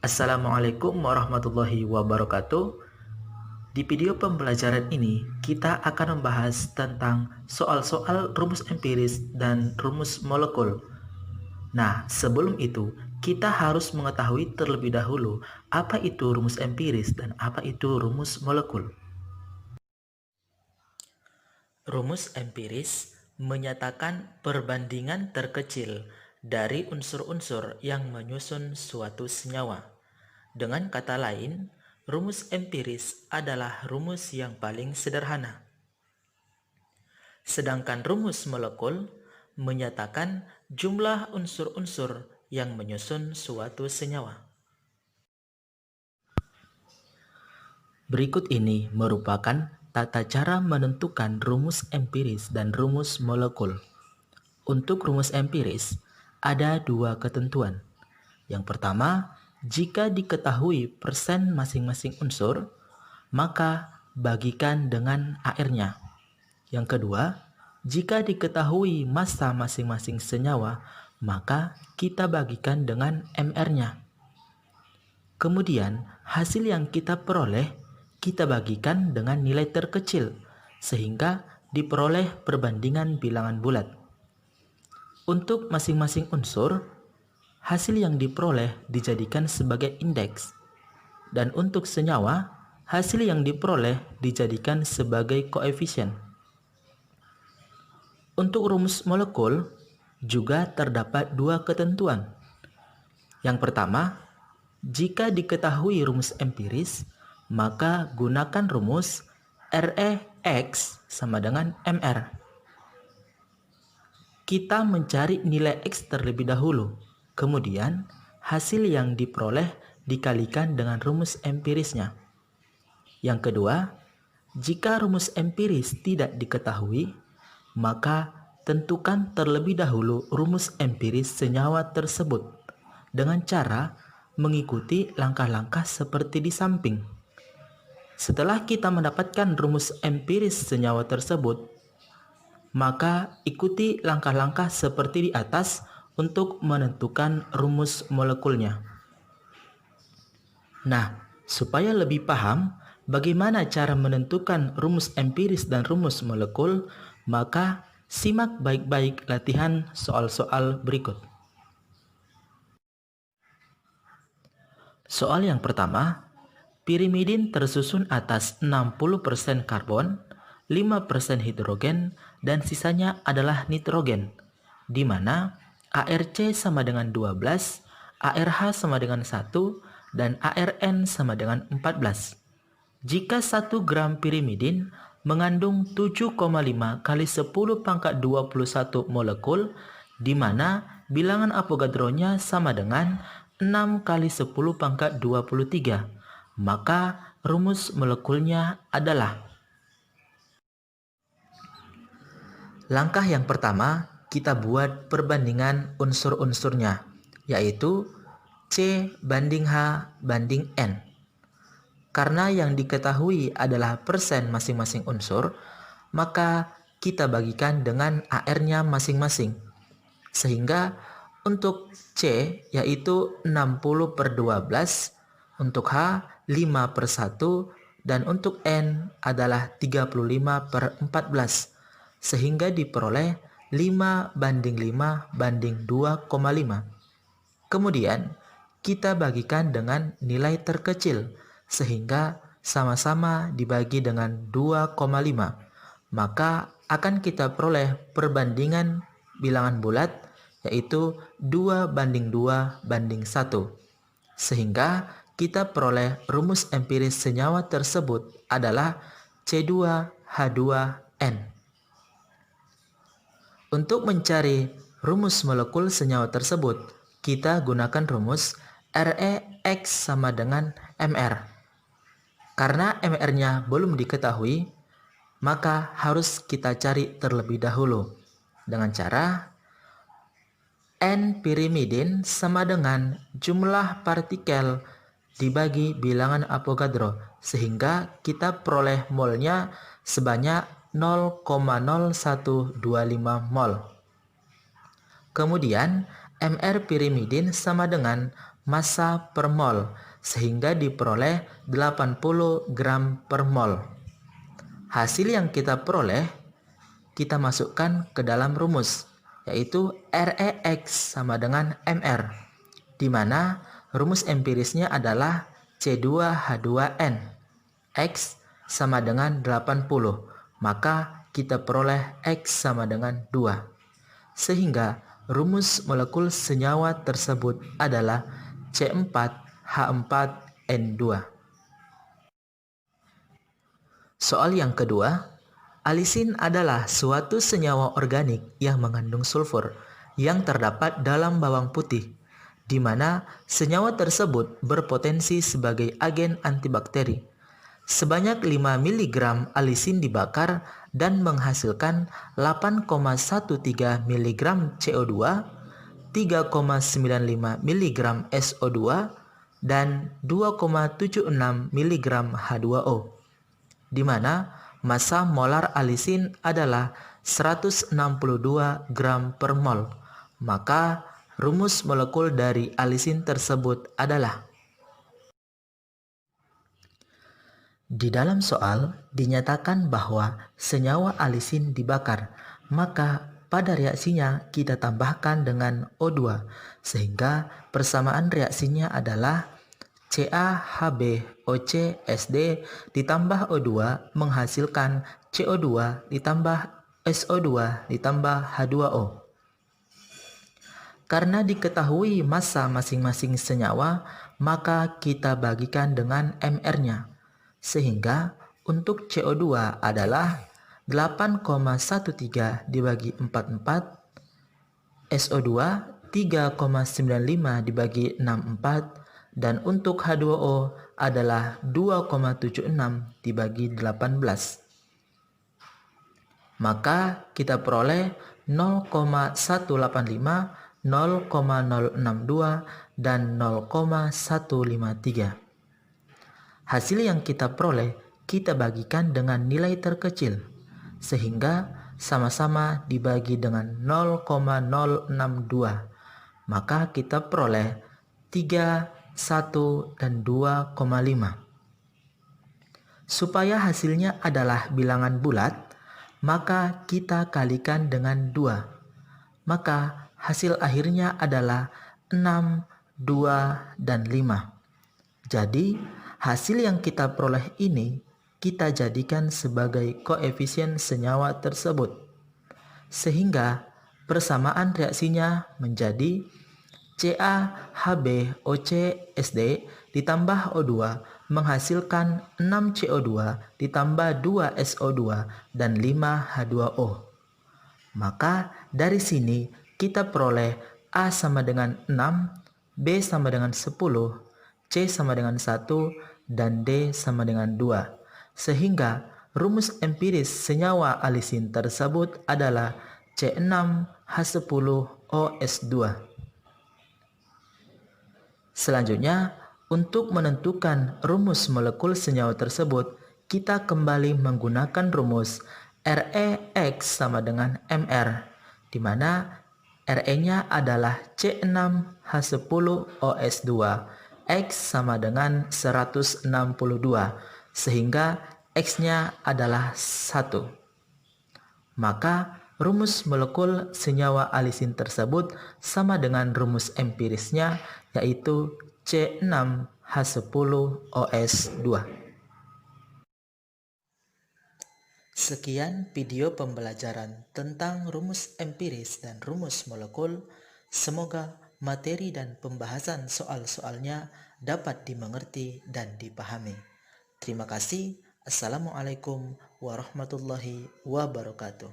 Assalamualaikum warahmatullahi wabarakatuh. Di video pembelajaran ini, kita akan membahas tentang soal-soal rumus empiris dan rumus molekul. Nah, sebelum itu, kita harus mengetahui terlebih dahulu apa itu rumus empiris dan apa itu rumus molekul. Rumus empiris menyatakan perbandingan terkecil dari unsur-unsur yang menyusun suatu senyawa. Dengan kata lain, rumus empiris adalah rumus yang paling sederhana. Sedangkan rumus molekul menyatakan jumlah unsur-unsur yang menyusun suatu senyawa. Berikut ini merupakan tata cara menentukan rumus empiris dan rumus molekul. Untuk rumus empiris, ada dua ketentuan. Yang pertama, jika diketahui persen masing-masing unsur, maka bagikan dengan AR-nya. Yang kedua, jika diketahui massa masing-masing senyawa, maka kita bagikan dengan MR-nya. Kemudian, hasil yang kita peroleh, kita bagikan dengan nilai terkecil, sehingga diperoleh perbandingan bilangan bulat. Untuk masing-masing unsur, hasil yang diperoleh dijadikan sebagai indeks. Dan untuk senyawa, hasil yang diperoleh dijadikan sebagai koefisien. Untuk rumus molekul, juga terdapat dua ketentuan. Yang pertama, jika diketahui rumus empiris, maka gunakan rumus ReX sama dengan MR. Kita mencari nilai X terlebih dahulu, kemudian hasil yang diperoleh dikalikan dengan rumus empirisnya. Yang kedua, jika rumus empiris tidak diketahui, maka tentukan terlebih dahulu rumus empiris senyawa tersebut dengan cara mengikuti langkah-langkah seperti di samping. Setelah kita mendapatkan rumus empiris senyawa tersebut, maka ikuti langkah-langkah seperti di atas untuk menentukan rumus molekulnya. Nah, supaya lebih paham bagaimana cara menentukan rumus empiris dan rumus molekul, maka simak baik-baik latihan soal-soal berikut. Soal yang pertama, pirimidin tersusun atas 60% karbon, 5% hidrogen, dan sisanya adalah nitrogen, di mana ARC sama dengan 12, ARH sama dengan 1, dan ARN sama dengan 14. Jika 1 gram pirimidin mengandung 7,5 kali 10 pangkat 21 molekul, di mana bilangan Avogadro-nya sama dengan 6 kali 10 pangkat 23, maka rumus molekulnya adalah. Langkah yang pertama, kita buat perbandingan unsur-unsurnya, yaitu C banding H banding N. Karena yang diketahui adalah persen masing-masing unsur, maka kita bagikan dengan AR-nya masing-masing. Sehingga untuk C yaitu 60/12, untuk H 5/1, dan untuk N adalah 35/14. Sehingga diperoleh 5:5/2,5. Kemudian kita bagikan dengan nilai terkecil, sehingga sama-sama dibagi dengan 2,5. Maka akan kita peroleh perbandingan bilangan bulat, yaitu 2:2:1. Sehingga kita peroleh rumus empiris senyawa tersebut adalah C2H2N. Untuk mencari rumus molekul senyawa tersebut, kita gunakan rumus ReX sama dengan MR. Karena MR-nya belum diketahui, maka harus kita cari terlebih dahulu dengan cara N pirimidin sama dengan jumlah partikel dibagi bilangan Avogadro, sehingga kita peroleh molnya sebanyak 0,0125 mol. Kemudian MR pirimidin sama dengan massa per mol, sehingga diperoleh 80 gram per mol. Hasil yang kita peroleh, kita masukkan ke dalam rumus, yaitu ReX sama dengan MR, di mana rumus empirisnya adalah C2H2N. X sama dengan 80, maka kita peroleh X sama dengan 2. Sehingga rumus molekul senyawa tersebut adalah C4H4N2. Soal yang kedua, alisin adalah suatu senyawa organik yang mengandung sulfur yang terdapat dalam bawang putih, di mana senyawa tersebut berpotensi sebagai agen antibakteri. Sebanyak 5 mg alisin dibakar dan menghasilkan 8,13 mg CO2, 3,95 mg SO2, dan 2,76 mg H2O, di mana massa molar alisin adalah 162 gram per mol. Maka rumus molekul dari alisin tersebut adalah, di dalam soal dinyatakan bahwa senyawa alisin dibakar, maka pada reaksinya kita tambahkan dengan O2, sehingga persamaan reaksinya adalah CaHbOcSd ditambah O2 menghasilkan CO2 ditambah SO2 ditambah H2O. Karena diketahui massa masing-masing senyawa, maka kita bagikan dengan MR-nya. Sehingga untuk CO2 adalah 8,13 dibagi 44, SO2 3,95 dibagi 64, dan untuk H2O adalah 2,76 dibagi 18. Maka kita peroleh 0,185, 0,062, dan 0,153. Hasil yang kita peroleh kita bagikan dengan nilai terkecil, sehingga sama-sama dibagi dengan 0,062. Maka kita peroleh 3, 1, dan 2,5. Supaya hasilnya adalah bilangan bulat, maka kita kalikan dengan 2. Maka hasil akhirnya adalah 6, 2, dan 5. Jadi hasil yang kita peroleh ini kita jadikan sebagai koefisien senyawa tersebut, sehingga persamaan reaksinya menjadi CaHbOcSd ditambah O2 menghasilkan 6 CO2 ditambah 2 SO2 dan 5 H2O. Maka dari sini kita peroleh A sama dengan 6, B sama dengan 10, C sama dengan 1, dan D sama dengan 2. Sehingga rumus empiris senyawa alisin tersebut adalah C6H10OS2. Selanjutnya, untuk menentukan rumus molekul senyawa tersebut, kita kembali menggunakan rumus ReX sama dengan MR, di mana Re-nya adalah C6H10OS2, X sama dengan 162, sehingga X-nya adalah 1. Maka rumus molekul senyawa alisin tersebut sama dengan rumus empirisnya, yaitu C6H10OS2. Sekian video pembelajaran tentang rumus empiris dan rumus molekul. Semoga materi dan pembahasan soal-soalnya dapat dimengerti dan dipahami. Terima kasih. Assalamualaikum warahmatullahi wabarakatuh.